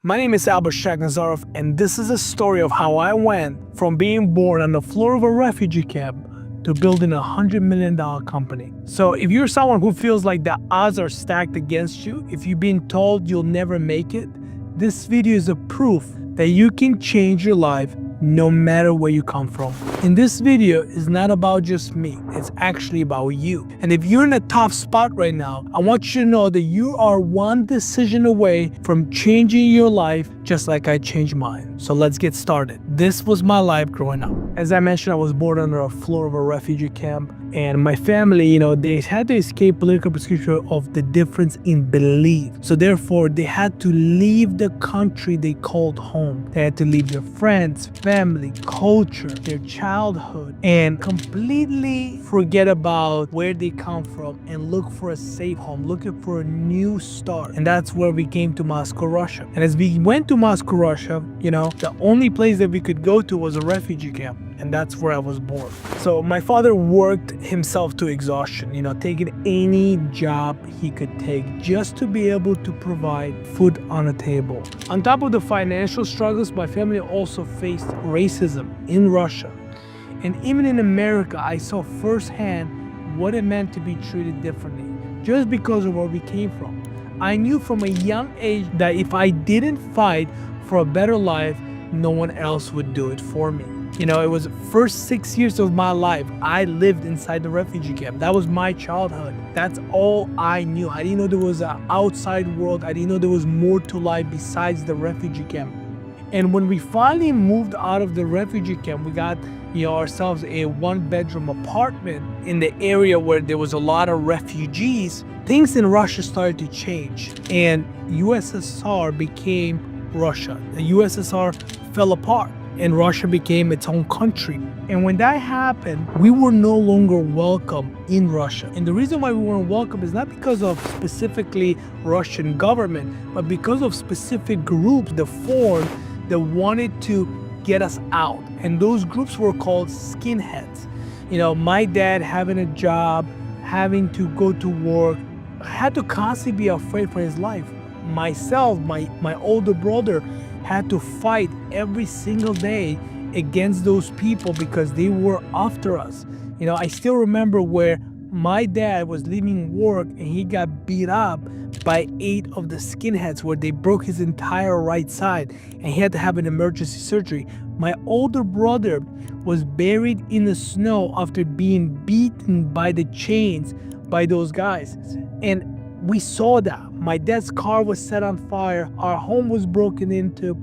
My name is Shakhnazarov, and this is a story of how I went from being born on the floor of a refugee camp to building a $100 million company. So if you're someone who feels like the odds are stacked against you, if you've been told you'll never make it, this video is a proof that you can change your life no matter where you come from. And this video is not about just me, it's actually about you. And if you're in a tough spot right now, I want you to know that you are one decision away from changing your life just like I changed mine. So let's get started. This was my life growing up. As I mentioned, I was born under a floor of a refugee camp, and my family, they had to escape political persecution of the difference in belief. So therefore, they had to leave the country they called home. They had to leave their friends, family, culture, their childhood, and completely forget about where they come from and look for a safe home, looking for a new start. And that's where we came to Moscow, Russia. And as we went to Moscow, Russia, the only place that we could go to was a refugee camp. And that's where I was born. So my father worked himself to exhaustion, taking any job he could take just to be able to provide food on the table. On top of the financial struggles, my family also faced racism in Russia. And even in America, I saw firsthand what it meant to be treated differently just because of where we came from. I knew from a young age that if I didn't fight for a better life, no one else would do it for me. It was the first 6 years of my life, I lived inside the refugee camp. That was my childhood. That's all I knew. I didn't know there was an outside world. I didn't know there was more to life besides the refugee camp. And when we finally moved out of the refugee camp, we got ourselves a one-bedroom apartment in the area where there was a lot of refugees. Things in Russia started to change, and USSR became Russia. The USSR fell apart, and Russia became its own country. And when that happened, we were no longer welcome in Russia. And the reason why we weren't welcome is not because of specifically Russian government, but because of specific groups that formed that wanted to get us out. And those groups were called skinheads. My dad having a job, having to go to work, had to constantly be afraid for his life. Myself, my older brother, had to fight every single day against those people because they were after us. I still remember where my dad was leaving work and he got beat up by 8 of the skinheads where they broke his entire right side and he had to have an emergency surgery. My older brother was buried in the snow after being beaten by the chains by those guys. And we saw that. My dad's car was set on fire. Our home was broken into.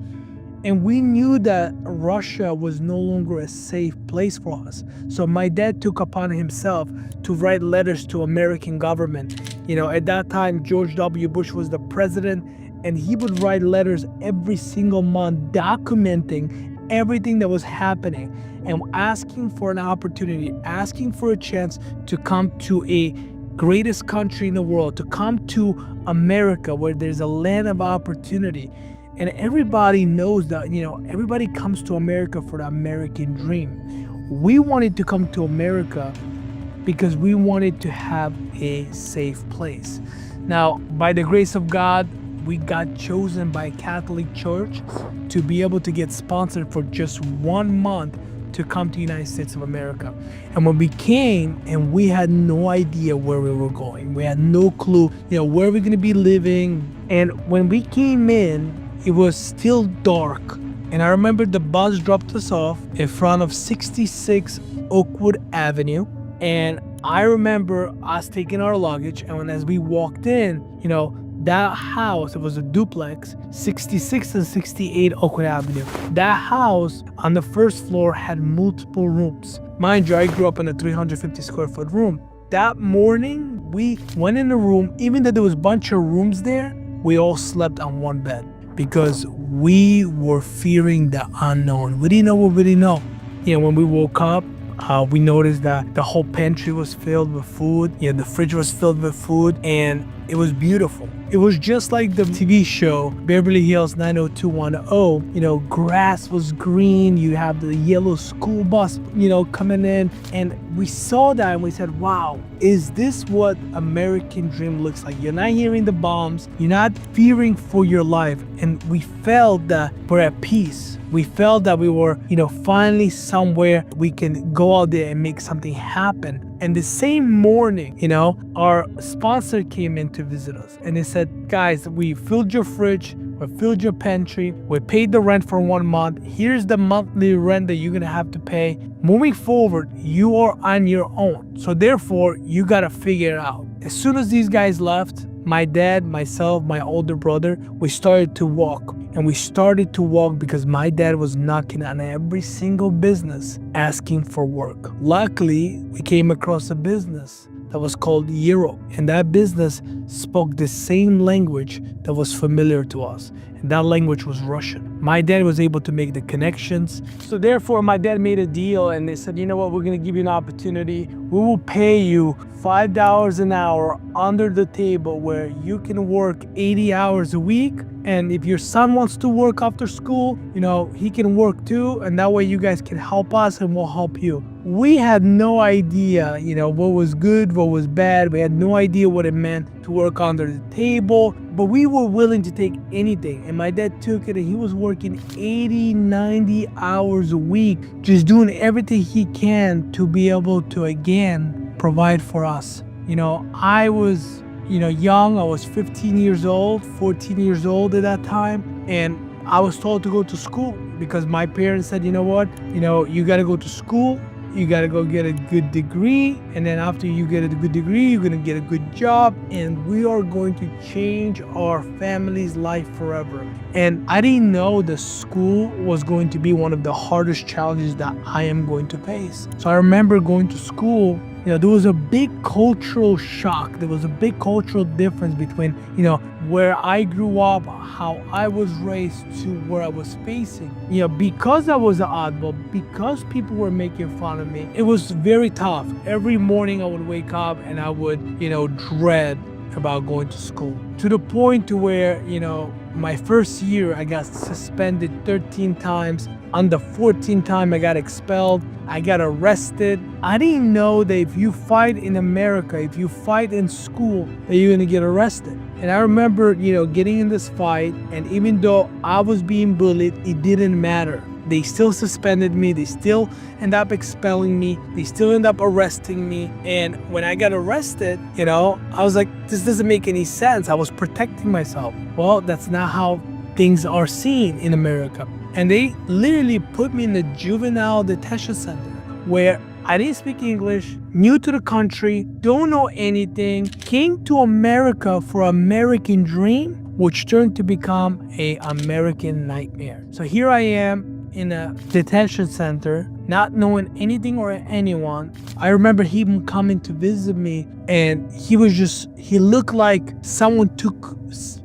And we knew that Russia was no longer a safe place for us. So my dad took upon himself to write letters to American government. At that time, George W. Bush was the president, and he would write letters every single month documenting everything that was happening and asking for an opportunity, asking for a chance to come to a greatest country in the world, to come to America where there's a land of opportunity. And everybody knows that, everybody comes to America for the American dream. We wanted to come to America because we wanted to have a safe place. Now, by the grace of God, we got chosen by a Catholic church to be able to get sponsored for just 1 month to come to the United States of America. And when we came, and we had no idea where we were going. We had no clue, where we're going to be living. And when we came in, it was still dark. And I remember the bus dropped us off in front of 66 Oakwood Avenue. And I remember us taking our luggage. And as we walked in, that house, it was a duplex, 66 and 68 Oakwood Avenue. That house on the first floor had multiple rooms. Mind you, I grew up in a 350 square foot room. That morning, we went in the room, even though there was a bunch of rooms there, we all slept on one bed because we were fearing the unknown. We didn't know what we didn't know. When we woke up, We noticed that the whole pantry was filled with food. The fridge was filled with food, and it was beautiful. It was just like the TV show Beverly Hills 90210. Grass was green. You have the yellow school bus, coming in. And we saw that and we said, wow, is this what American dream looks like? You're not hearing the bombs. You're not fearing for your life. And we felt that we're at peace. We felt that we were, finally somewhere we can go out there and make something happen. And the same morning, our sponsor came in to visit us and they said, guys, we filled your fridge, we filled your pantry, we paid the rent for 1 month. Here's the monthly rent that you're gonna have to pay. Moving forward, you are on your own. So therefore, you gotta figure it out. As soon as these guys left, my dad, myself, my older brother, we started to walk. And we started to walk because my dad was knocking on every single business asking for work. Luckily, we came across a business that was called rewrote. And that business spoke the same language that was familiar to us. And that language was Russian. My dad was able to make the connections. So therefore, my dad made a deal and they said, you know what, we're gonna give you an opportunity. We will pay you $5 an hour under the table where you can work 80 hours a week. And if your son wants to work after school, he can work too. And that way you guys can help us and we'll help you. We had no idea, what was good, what was bad. We had no idea what it meant to work under the table, but we were willing to take anything. And my dad took it and he was working 80, 90 hours a week, just doing everything he can to be able to, again, provide for us. I was, young. I was 15 years old, 14 years old at that time. And I was told to go to school because my parents said, you know what, you got to go to school. You got to go get a good degree. And then after you get a good degree, you're going to get a good job. And we are going to change our family's life forever. And I didn't know the school was going to be one of the hardest challenges that I am going to face. So I remember going to school. There was a big cultural shock. There was a big cultural difference between, where I grew up, how I was raised to where I was facing. Because I was an oddball, because people were making fun of me, it was very tough. Every morning I would wake up and I would, dread about going to school. To the point to where, my first year I got suspended 13 times. On the 14th time I got expelled. I got arrested. I didn't know that if you fight in America, if you fight in school, that you're gonna get arrested. And I remember, getting in this fight, and even though I was being bullied, it didn't matter. They still suspended me. They still end up expelling me. They still end up arresting me. And when I got arrested, I was like, this doesn't make any sense. I was protecting myself. Well, that's not how things are seen in America. And they literally put me in the juvenile detention center where I didn't speak English, new to the country, don't know anything, came to America for American dream, which turned to become a American nightmare. So here I am in a detention center, not knowing anything or anyone. I remember him coming to visit me and he looked like someone took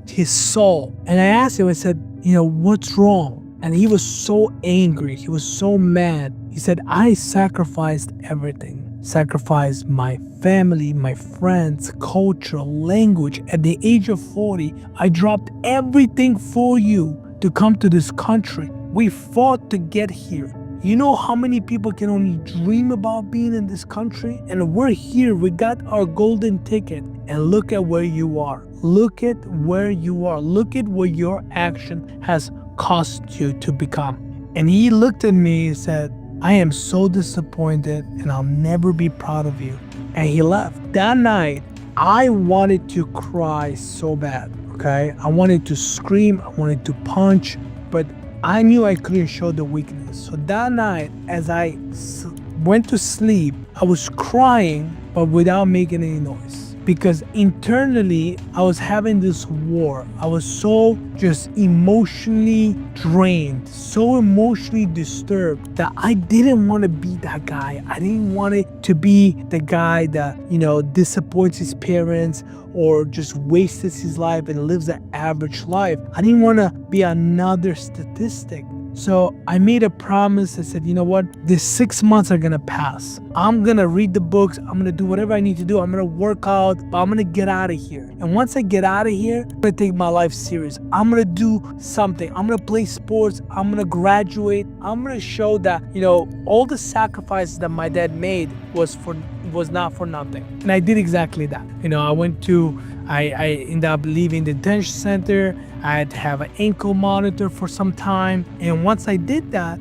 his soul. And I asked him, I said, what's wrong? And he was so angry. He was so mad. He said, I sacrificed everything. Sacrificed my family, my friends, culture, language. At the age of 40, I dropped everything for you to come to this country. We fought to get here. You know how many people can only dream about being in this country? And we're here. We got our golden ticket. And look at where you are. Look at where you are. Look at what your action has cost you to become. And he looked at me and said, I am so disappointed and I'll never be proud of you. And he left. That night, I wanted to cry so bad, okay? I wanted to scream, I wanted to punch, but I knew I couldn't show the weakness. So that night, as I went to sleep, I was crying, but without making any noise. Because internally, I was having this war. I was so just emotionally drained, so emotionally disturbed that I didn't want to be that guy. I didn't want it to be the guy that, disappoints his parents or just wastes his life and lives an average life. I didn't want to be another statistic. So I made a promise. I said, you know what? These 6 months are going to pass. I'm going to read the books. I'm going to do whatever I need to do. I'm going to work out, but I'm going to get out of here. And once I get out of here, I'm going to take my life serious. I'm going to do something. I'm going to play sports. I'm going to graduate. I'm going to show that, all the sacrifices that my dad made was not for nothing. And I did exactly that. I ended up leaving the detention center. I had to have an ankle monitor for some time. And once I did that,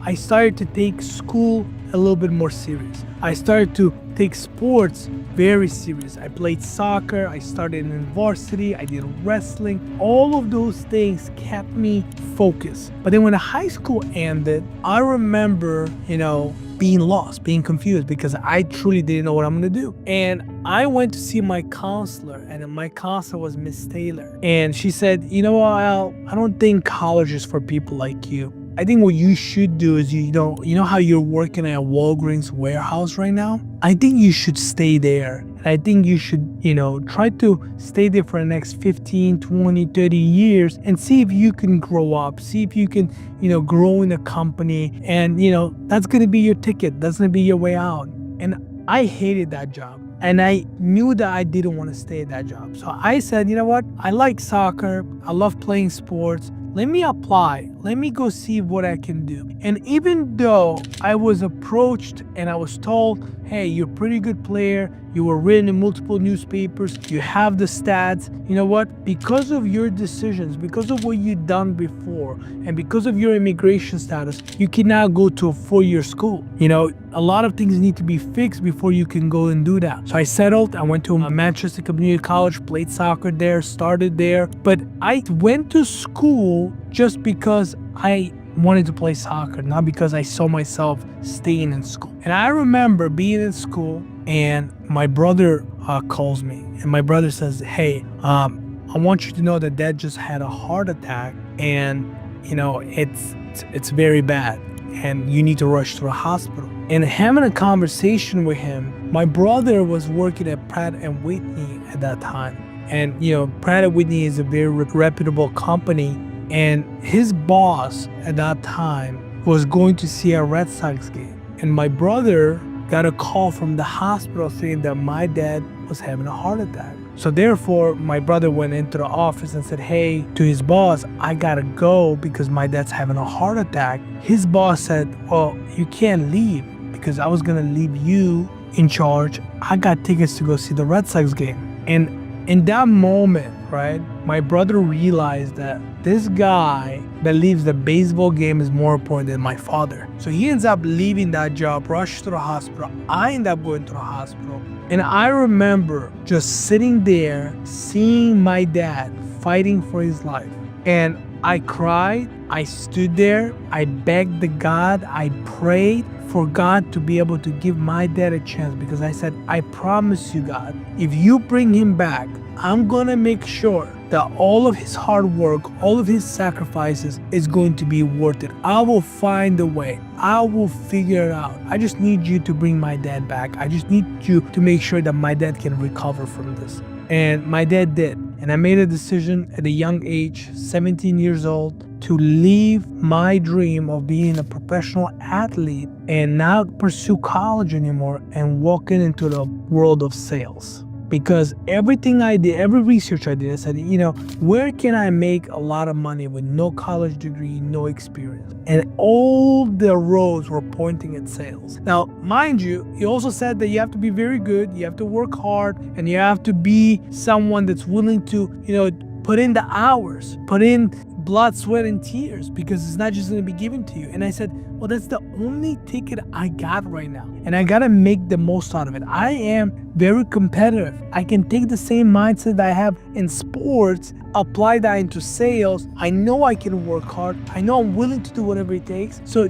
I started to take school a little bit more serious. I started to take sports very serious. I played soccer. I started in varsity. I did wrestling. All of those things kept me focused. But then when the high school ended, I remember, being lost, being confused, because I truly didn't know what I'm going to do. And I went to see my counselor, and my counselor was Miss Taylor. And she said, Al, I don't think college is for people like you. I think what you should do is, you know how you're working at a Walgreens warehouse right now? I think you should stay there. And I think you should, try to stay there for the next 15, 20, 30 years and see if you can grow up, see if you can, grow in a company. And, that's going to be your ticket. That's going to be your way out. And I hated that job. And I knew that I didn't want to stay at that job. So I said, you know what? I like soccer. I love playing sports. Let me apply. Let me go see what I can do. And even though I was approached and I was told, hey, you're a pretty good player, you were written in multiple newspapers, you have the stats, you know what? Because of your decisions, because of what you've done before, and because of your immigration status, you can now go to a 4-year school. A lot of things need to be fixed before you can go and do that. So I settled. I went to Manchester Community College, played soccer there, started there. But I went to school just because I wanted to play soccer, not because I saw myself staying in school. And I remember being in school, and my brother calls me, and my brother says, hey, I want you to know that Dad just had a heart attack, and it's very bad, and you need to rush to the hospital. And having a conversation with him, my brother was working at Pratt & Whitney at that time. And, Pratt & Whitney is a very reputable company. And his boss at that time was going to see a Red Sox game. And my brother got a call from the hospital saying that my dad was having a heart attack. So therefore, my brother went into the office and said, hey, to his boss, I gotta go because my dad's having a heart attack. His boss said, well, you can't leave because I was gonna leave you in charge. I got tickets to go see the Red Sox game. And in that moment, right, my brother realized that this guy believes the baseball game is more important than my father. So he ends up leaving that job, rushed to the hospital. I end up going to the hospital. And I remember just sitting there, seeing my dad fighting for his life. And I cried, I stood there, I begged the God, I prayed for God to be able to give my dad a chance, because I said, I promise you, God, if you bring him back, I'm gonna make sure that all of his hard work, all of his sacrifices is going to be worth it. I will find a way. I will figure it out. I just need you to bring my dad back. I just need you to make sure that my dad can recover from this. And my dad did. And I made a decision at a young age, 17 years old, to leave my dream of being a professional athlete and not pursue college anymore and walking into the world of sales. Because everything I did, every research I did, I said, where can I make a lot of money with no college degree, no experience? And all the roads were pointing at sales. Now, mind you, he also said that you have to be very good, you have to work hard, and you have to be someone that's willing to, put in the hours, put in blood, sweat, and tears, because it's not just going to be given to you. And I said, well, that's the only ticket I got right now, and I got to make the most out of it. I am very competitive. I can take the same mindset that I have in sports, apply that into sales. I know I can work hard. I know I'm willing to do whatever it takes. So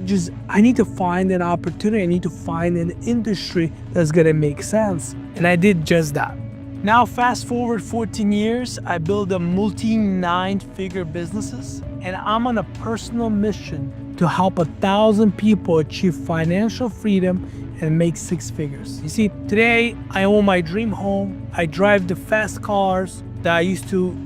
I need to find an opportunity. I need to find an industry that's going to make sense. And I did just that. Now, fast forward 14 years, I built a multi-9-figure businesses, and I'm on a personal mission to help 1,000 people achieve financial freedom and make 6 figures. You see, today I own my dream home. I drive the fast cars that I used to,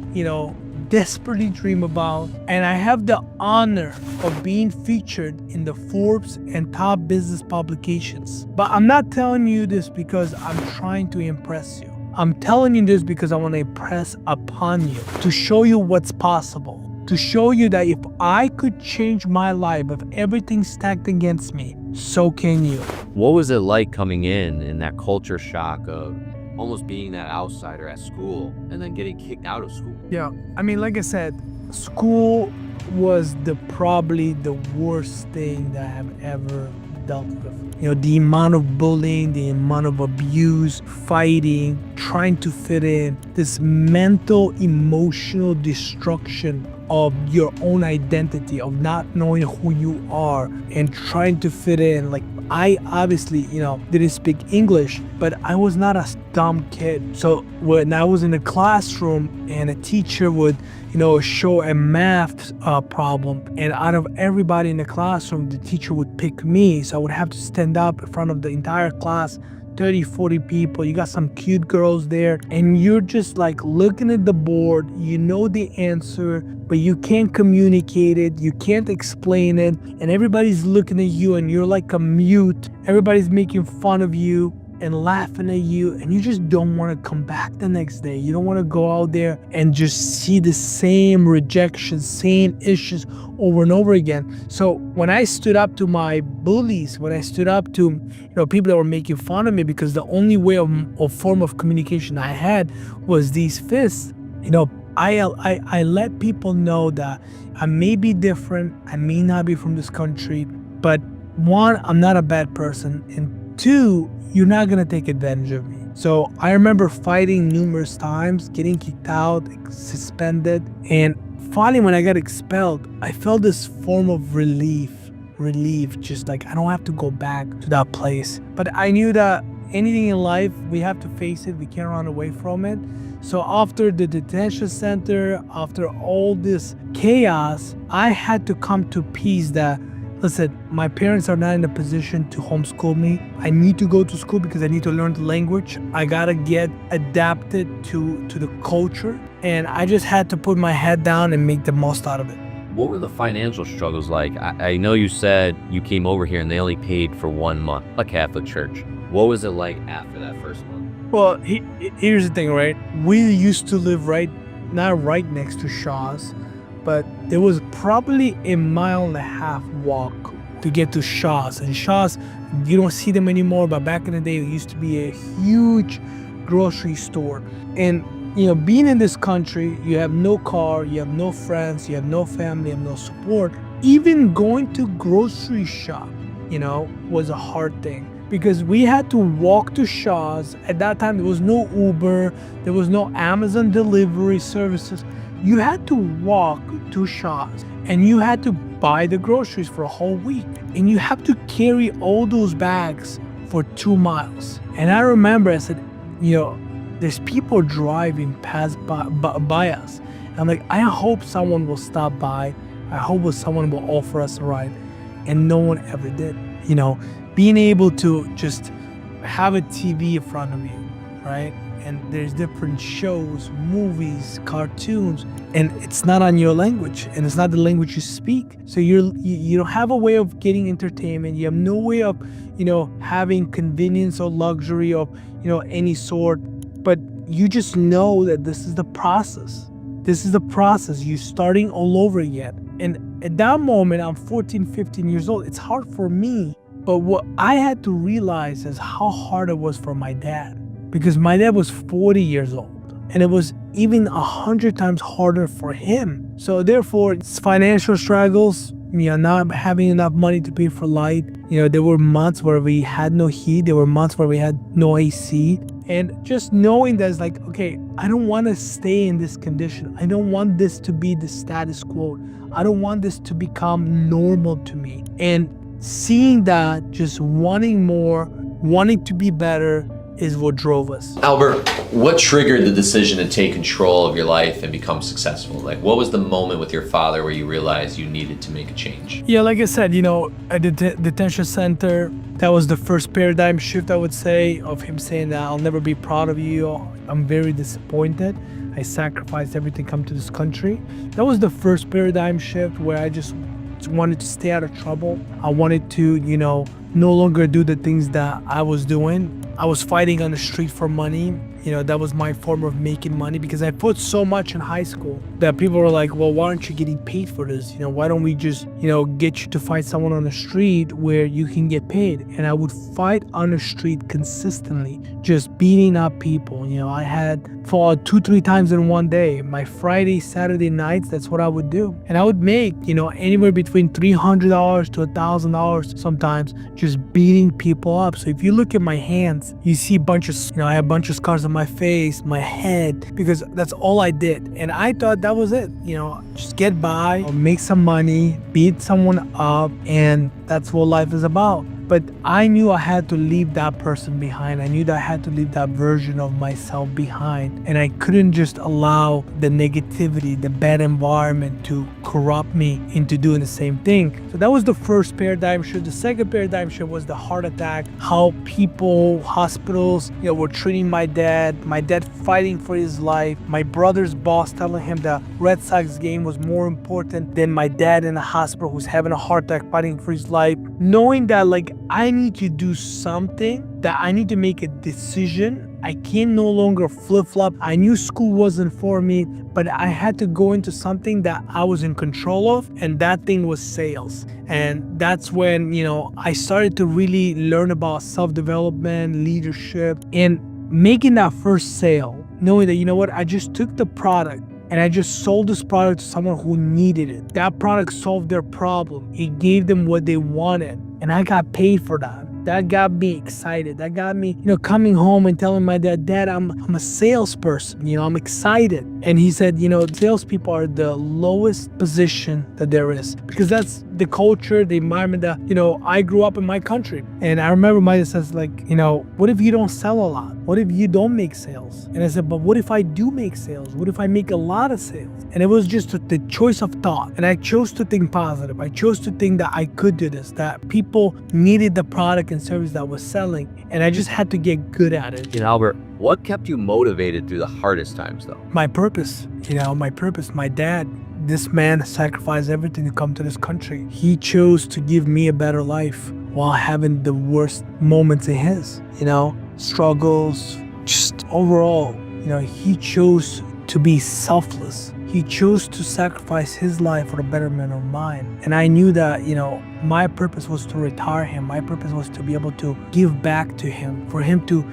desperately dream about. And I have the honor of being featured in the Forbes and top business publications. But I'm not telling you this because I'm trying to impress you. I'm telling you this because I want to impress upon you, to show you what's possible, to show you that if I could change my life, if everything stacked against me, so can you. What was it like coming in that culture shock of almost being that outsider at school and then getting kicked out of school? Yeah, I mean, like I said, school was probably the worst thing that I have ever dealt with. You know, the amount of bullying, the amount of abuse, fighting, trying to fit in, this mental, emotional destruction of your own identity, of not knowing who you are and trying to fit in. Like, I obviously, didn't speak English, but I was not a dumb kid. So when I was in a classroom and a teacher would, show a math problem, and out of everybody in the classroom, the teacher would pick me. So I would have to stand up in front of the entire class, 30, 40 people. You got some cute girls there, and you're just like looking at the board. You know the answer, but you can't communicate it. You can't explain it. And everybody's looking at you, and you're like a mute. Everybody's making fun of you and laughing at you, and you just don't want to come back the next day. You don't want to go out there and just see the same rejection, same issues over and over again. So when I stood up to my bullies, when I stood up to people that were making fun of me, because the only way of form of communication I had was these fists, I let people know that I may be different, I may not be from this country, but one, I'm not a bad person, and two, you're not gonna take advantage of me. So I remember fighting numerous times, getting kicked out, suspended, and finally when I got expelled, I felt this form of relief, just like I don't have to go back to that place. But I knew that anything in life, we have to face it, we can't run away from it. So after the detention center, after all this chaos, I had to come to peace that, listen, my parents are not in a position to homeschool me. I need to go to school because I need to learn the language. I gotta get adapted to the culture. And I just had to put my head down and make the most out of it. What were the financial struggles like? I know you said you came over here and they only paid for 1 month, a Catholic church. What was it like after that first month? Well, here's the thing, right? We used to live not right next to Shaw's, but there was probably a 1.5 mile walk to get to Shaw's. And Shaw's, you don't see them anymore, but back in the day, it used to be a huge grocery store. And, being in this country, you have no car, you have no friends, you have no family, you have no support. Even going to grocery shop, was a hard thing. Because we had to walk to Shaw's. At that time, there was no Uber, there was no Amazon delivery services. You had to walk to Shaw's, and you had to buy the groceries for a whole week. And you have to carry all those bags for 2 miles. And I remember I said, there's people driving past by us. And I'm like, I hope someone will stop by. I hope someone will offer us a ride. And no one ever did. Being able to just have a TV in front of you, right? And there's different shows, movies, cartoons, and it's not on your language, and it's not the language you speak. So you don't have a way of getting entertainment. You have no way of, having convenience or luxury of, any sort. But you just know that this is the process. This is the process. You're starting all over again. And at that moment, I'm 14, 15 years old. It's hard for me. But what I had to realize is how hard it was for my dad. Because my dad was 40 years old. And it was even 100 times harder for him. So therefore, it's financial struggles, not having enough money to pay for light. There were months where we had no heat. There were months where we had no AC. And just knowing that it's like, okay, I don't want to stay in this condition. I don't want this to be the status quo. I don't want this to become normal to me. And seeing that, just wanting more, wanting to be better, is what drove us. Albert, what triggered the decision to take control of your life and become successful? Like, what was the moment with your father where you realized you needed to make a change? Yeah, like I said, at the detention center, that was the first paradigm shift, I would say, of him saying that I'll never be proud of you. I'm very disappointed. I sacrificed everything to come to this country. That was the first paradigm shift where I just wanted to stay out of trouble. I wanted to, no longer do the things that I was doing. I was fighting on the street for money. That was my form of making money because I put so much in high school that people were like, well, why aren't you getting paid for this? Why don't we just, get you to fight someone on the street where you can get paid? And I would fight on the street consistently, just beating up people. I had fought 2-3 times in one day. My Friday, Saturday nights, that's what I would do. And I would make, anywhere between $300 to $1,000 sometimes just beating people up. So if you look at my hands, you see I have a bunch of scars on my face, my head, because that's all I did. And I thought that was it, just get by, make some money, beat someone up, and that's what life is about. But I knew I had to leave that person behind. I knew that I had to leave that version of myself behind. And I couldn't just allow the negativity, the bad environment to corrupt me into doing the same thing. So that was the first paradigm shift. The second paradigm shift was the heart attack, how people, hospitals, were treating my dad fighting for his life, my brother's boss telling him the Red Sox game was more important than my dad in the hospital who's having a heart attack fighting for his life. Knowing that I need to do something, that I need to make a decision. I can no longer flip-flop. I knew school wasn't for me, but I had to go into something that I was in control of, and that thing was sales. And that's when, I started to really learn about self-development, leadership, and making that first sale, knowing that, I just took the product and I just sold this product to someone who needed it. That product solved their problem. It gave them what they wanted. And I got paid for that. That got me excited. That got me, coming home and telling my dad, Dad, I'm a salesperson. I'm excited. And he said, salespeople are the lowest position that there is because that's the culture, the environment that, I grew up in my country. And I remember my dad says what if you don't sell a lot? What if you don't make sales? And I said, but what if I do make sales? What if I make a lot of sales? And it was just the choice of thought. And I chose to think positive. I chose to think that I could do this, that people needed the product and service that was selling. And I just had to get good at it. Albert, what kept you motivated through the hardest times though? My purpose, my purpose. My dad, this man sacrificed everything to come to this country. He chose to give me a better life while having the worst moments in his, struggles, just overall, he chose to be selfless. He chose to sacrifice his life for the betterment of mine. And I knew that, my purpose was to retire him. My purpose was to be able to give back to him, for him to,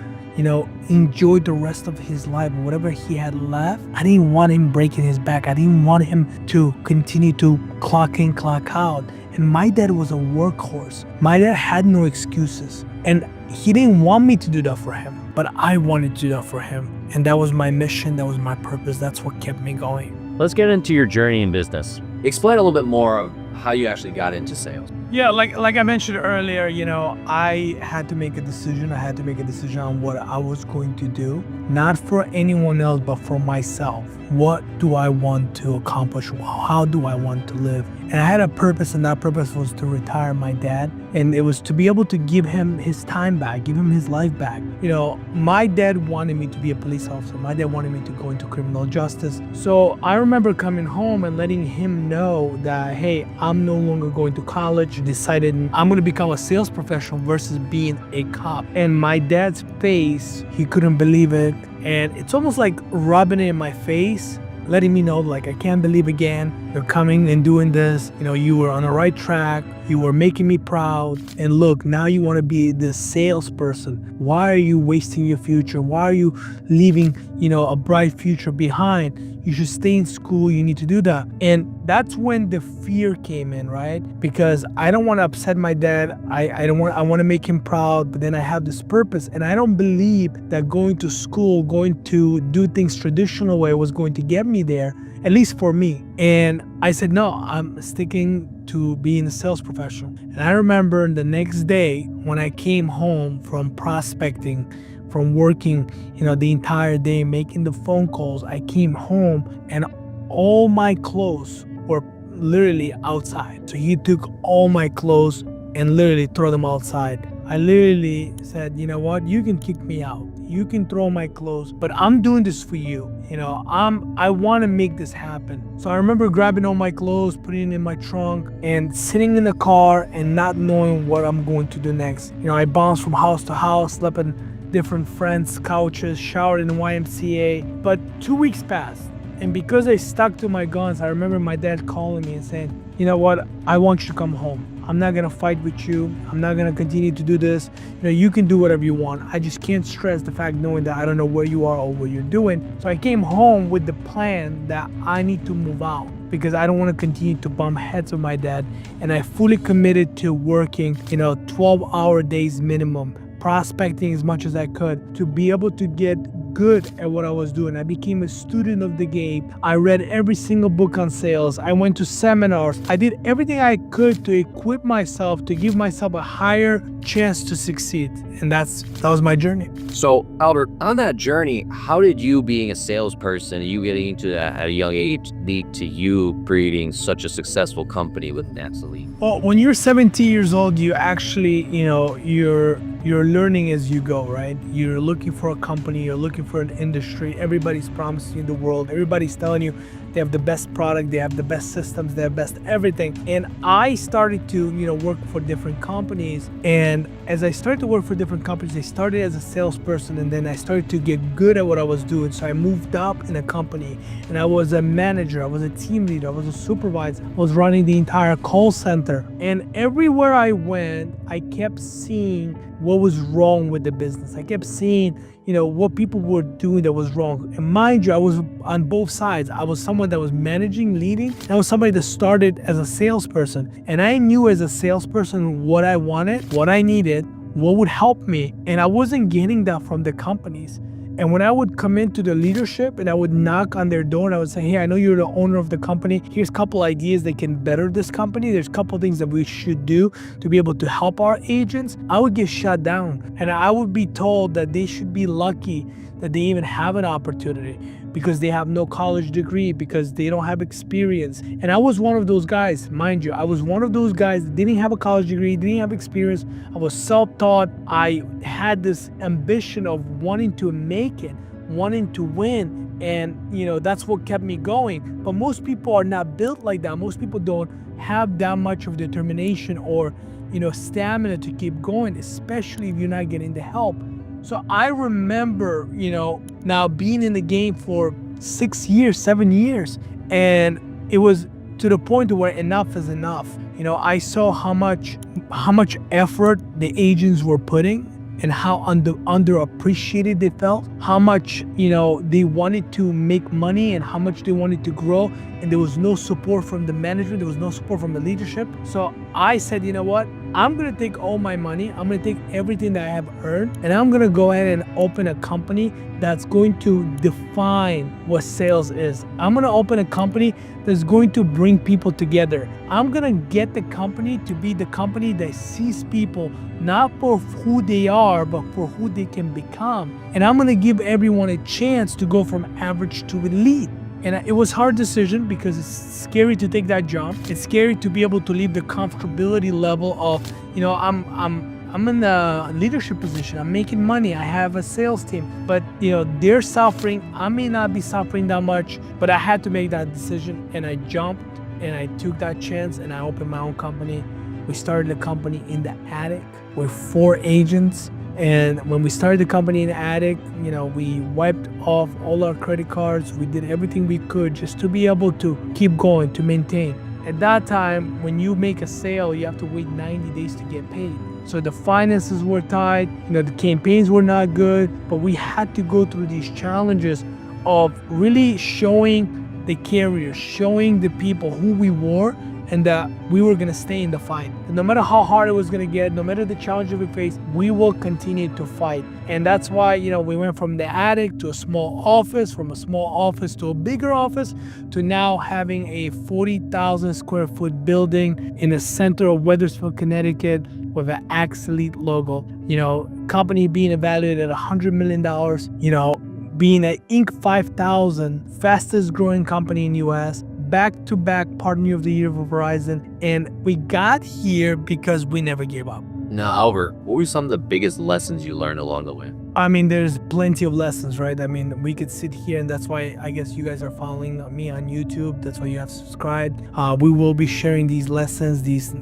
enjoy the rest of his life. Whatever he had left, I didn't want him breaking his back. I didn't want him to continue to clock in, clock out. And my dad was a workhorse. My dad had no excuses. And he didn't want me to do that for him, but I wanted to do that for him. And that was my mission. That was my purpose. That's what kept me going. Let's get into your journey in business. Explain a little bit more of how you actually got into sales. Yeah, like I mentioned earlier, I had to make a decision. I had to make a decision on what I was going to do, not for anyone else, but for myself. What do I want to accomplish? How do I want to live? And I had a purpose, and that purpose was to retire my dad. And it was to be able to give him his time back, give him his life back. My dad wanted me to be a police officer. My dad wanted me to go into criminal justice. So I remember coming home and letting him know that, hey, I'm no longer going to college. Decided I'm going to become a sales professional versus being a cop. And my dad's face, he couldn't believe it. And it's almost like rubbing it in my face, letting me know, I can't believe again, you're coming and doing this. You were on the right track. You were making me proud. And look, now you want to be this salesperson. Why are you wasting your future? Why are you leaving, a bright future behind? You should stay in school. You need to do that. And that's when the fear came in, right? Because I don't want to upset my dad. I want to make him proud, but then I have this purpose. And I don't believe that going to school, going to do things traditional way was going to get me there, at least for me. And I said, no, I'm sticking to being a sales professional. And I remember the next day when I came home from prospecting from working, the entire day, making the phone calls. I came home and all my clothes were literally outside. So he took all my clothes and literally throw them outside. I literally said, you know what, you can kick me out. You can throw my clothes, but I'm doing this for you. I want to make this happen. So I remember grabbing all my clothes, putting it in my trunk, and sitting in the car and not knowing what I'm going to do next. I bounced from house to house, slept in different friends' couches, showered in the YMCA. But 2 weeks passed. And because I stuck to my guns, I remember my dad calling me and saying, you know what, I want you to come home. I'm not going to fight with you. I'm not going to continue to do this. You can do whatever you want. I just can't stress the fact knowing that I don't know where you are or what you're doing. So I came home with the plan that I need to move out because I don't want to continue to bump heads with my dad. And I fully committed to working, 12-hour days minimum, prospecting as much as I could to be able to get good at what I was doing. I became a student of the game. I read every single book on sales. I went to seminars. I did everything I could to equip myself, to give myself a higher chance to succeed. And that was my journey. So, Albert, on that journey, how did you, being a salesperson, you getting into that at a young age, lead to you creating such a successful company with Nathalie? Well, when you're 17 years old, you actually, you're learning as you go, right? You're looking for a company, you're looking for an industry. Everybody's promising you the world. Everybody's telling you they have the best product, they have the best systems, they have best everything. And I started to, work for different companies. And as I started to work for different companies, I started as a salesperson and then I started to get good at what I was doing. So I moved up in a company and I was a manager, I was a team leader, I was a supervisor, I was running the entire call center. And everywhere I went, I kept seeing what was wrong with the business. I kept seeing, what people were doing that was wrong. And mind you, I was on both sides. I was someone that was managing, leading. I was somebody that started as a salesperson. And I knew as a salesperson what I wanted, what I needed, what would help me. And I wasn't getting that from the companies. And when I would come into the leadership and I would knock on their door and I would say, hey, I know you're the owner of the company. Here's a couple ideas that can better this company. There's a couple things that we should do to be able to help our agents. I would get shut down and I would be told that they should be lucky that they even have an opportunity because they have no college degree, because they don't have experience. And I was one of those guys, mind you, I was one of those guys that didn't have a college degree, didn't have experience. I was self-taught. I had this ambition of wanting to make it, wanting to win. And, that's what kept me going. But most people are not built like that. Most people don't have that much of determination or, stamina to keep going, especially if you're not getting the help. So I remember, now being in the game for 6 years, 7 years, and it was to the point where enough is enough. I saw how much effort the agents were putting and how underappreciated they felt, how much, they wanted to make money and how much they wanted to grow. And there was no support from the management. There was no support from the leadership. So I said, you know what? I'm going to take all my money. I'm going to take everything that I have earned and I'm going to go ahead and open a company that's going to define what sales is. I'm going to open a company that's going to bring people together. I'm going to get the company to be the company that sees people not for who they are, but for who they can become. And I'm going to give everyone a chance to go from average to elite. And it was a hard decision because it's scary to take that jump. It's scary to be able to leave the comfortability level of, I'm in the leadership position. I'm making money. I have a sales team, but they're suffering. I may not be suffering that much, but I had to make that decision and I jumped and I took that chance and I opened my own company. We started the company in the attic with 4 agents. And when we started the company in the attic, we wiped off all our credit cards. We did everything we could just to be able to keep going, to maintain. At that time, when you make a sale, you have to wait 90 days to get paid. So the finances were tight, the campaigns were not good, but we had to go through these challenges of really showing the carriers, showing the people who we were and that we were gonna stay in the fight. And no matter how hard it was gonna get, no matter the challenges we faced, we will continue to fight. And that's why, we went from the attic to a small office, from a small office to a bigger office, to now having a 40,000 square foot building in the center of Wethersfield, Connecticut, with an Expelled logo. Company being evaluated at $100 million, being an Inc. 5000 fastest growing company in US, back-to-back Partner of the Year for Verizon. And we got here because we never gave up. Now, Albert, what were some of the biggest lessons you learned along the way? There's plenty of lessons, right? We could sit here, and that's why I guess you guys are following me on YouTube. That's why you have subscribed. We will be sharing these lessons, these,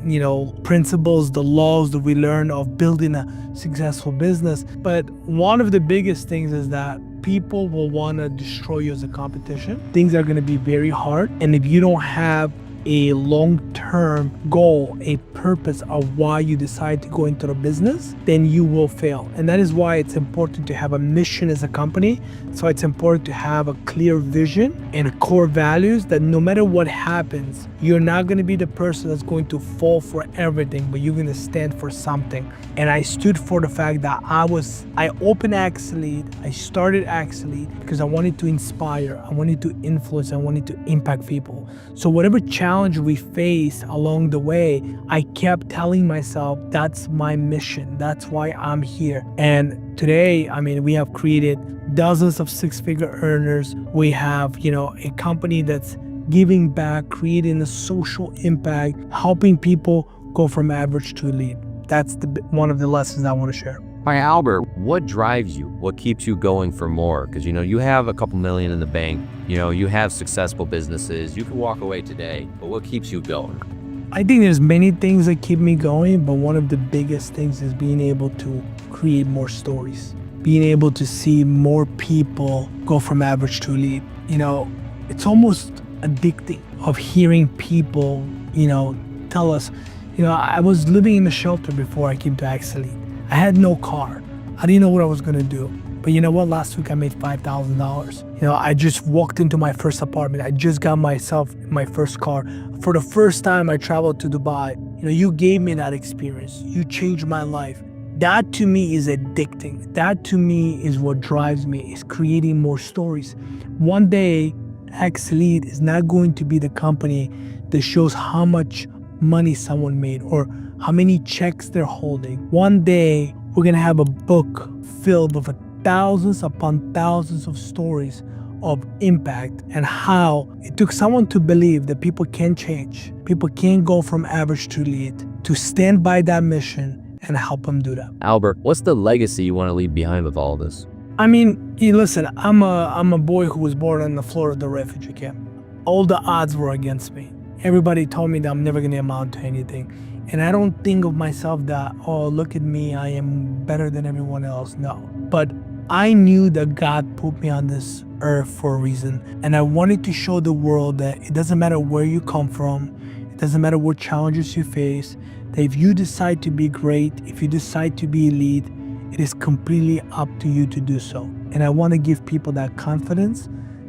principles, the laws that we learn of building a successful business. But one of the biggest things is that people will want to destroy you as a competition. Things are going to be very hard. And if you don't have a long-term goal, a purpose of why you decide to go into the business, then you will fail. And that is why it's important to have a mission as a company. So it's important to have a clear vision and core values that no matter what happens, you're not going to be the person that's going to fall for everything, but you're going to stand for something. And I stood for the fact that I opened Expelled, I started Expelled because I wanted to inspire, I wanted to influence, I wanted to impact people. So whatever challenge we faced along the way, I kept telling myself, that's my mission. That's why I'm here. And today, we have created dozens of six-figure earners. We have, a company that's giving back, creating a social impact, helping people go from average to elite. That's one of the lessons I want to share. All right, Albert, what drives you? What keeps you going for more? Because, you have a couple million in the bank. You have successful businesses. You can walk away today, but what keeps you going? I think there's many things that keep me going, but one of the biggest things is being able to create more stories, being able to see more people go from average to elite. It's almost addicting of hearing people, tell us, I was living in a shelter before I came to Expelled. I had no car. I didn't know what I was going to do. But you know what? Last week I made $5,000. I just walked into my first apartment. I just got myself my first car. For the first time I traveled to Dubai. You gave me that experience. You changed my life. That to me is addicting. That to me is what drives me, is creating more stories. One day, Expelled is not going to be the company that shows how much money someone made or how many checks they're holding. One day, we're gonna have a book filled with thousands upon thousands of stories of impact and how it took someone to believe that people can change. People can go from average to elite, to stand by that mission and help them do that. Albert, what's the legacy you want to leave behind with all of this? Listen, I'm a boy who was born on the floor of the refugee camp. All the odds were against me. Everybody told me that I'm never gonna amount to anything. And I don't think of myself that, oh, look at me, I am better than everyone else. No. But I knew that God put me on this earth for a reason. And I wanted to show the world that it doesn't matter where you come from, it doesn't matter what challenges you face, that if you decide to be great, if you decide to be elite, it is completely up to you to do so. And I want to give people that confidence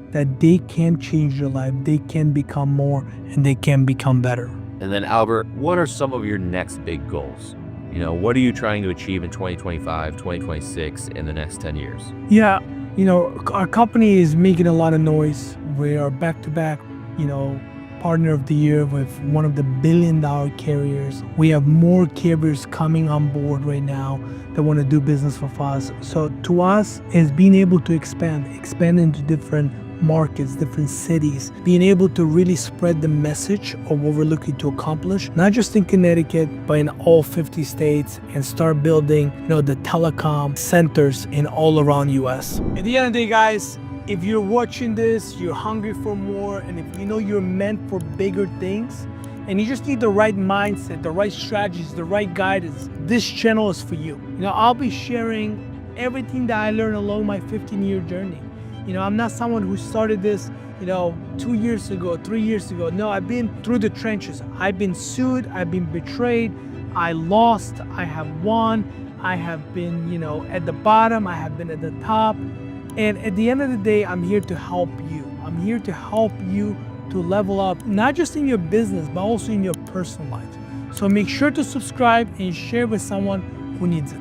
that they can change their life, they can become more, and they can become better. And then Albert, what are some of your next big goals? What are you trying to achieve in 2025, 2026, in the next 10 years? Yeah, our company is making a lot of noise. We are back-to-back, Partner of the Year with one of the billion-dollar carriers. We have more carriers coming on board right now that want to do business with us. So to us, is being able to expand into different markets, different cities, being able to really spread the message of what we're looking to accomplish, not just in Connecticut, but in all 50 states, and start building, the telecom centers in all around US. At the end of the day, guys, if you're watching this, you're hungry for more, and if you're meant for bigger things, and you just need the right mindset, the right strategies, the right guidance, this channel is for you. I'll be sharing everything that I learned along my 15-year journey. I'm not someone who started this, 2 years ago, 3 years ago. No, I've been through the trenches. I've been sued, I've been betrayed, I lost, I have won, I have been, at the bottom, I have been at the top. And at the end of the day, I'm here to help you. I'm here to help you to level up, not just in your business, but also in your personal life. So make sure to subscribe and share with someone who needs it.